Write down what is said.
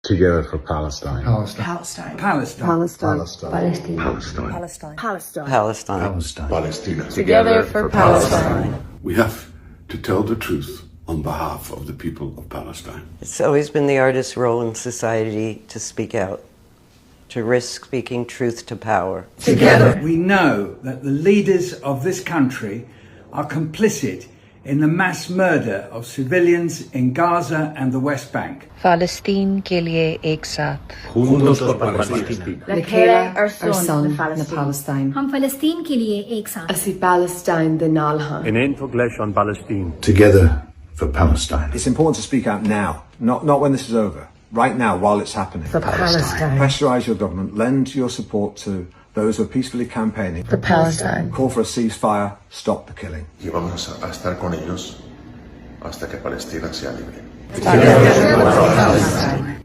Together for Palestine. Palestine. Palestine. Palestine. Palestine. Palestine. Palestine. Palestine. Palestina. Together for Palestine. We have to tell the truth on behalf of the people of Palestine. It's always been the artist's role in society to speak out, to risk speaking truth to power. Together. We know that the leaders of this country are complicit in the mass murder of civilians in Gaza and the West Bank. Palestine के लिए एक साथ Juntos por Palestina. Lekela ar son na Palestine. हम फलस्तीन के लिए एक साथ Asi Palestine the Nalha. In Enfoglesh on Palestine. Together for Palestine. It's important to speak out now, not when this is over. Right now, while it's happening. For Palestine. Pressurize your government. Lend your support to those who are peacefully campaigning. For Palestine. Call for a ceasefire. Stop the killing. Y vamos a estar con ellos hasta que Palestina sea libre. Together for Palestine.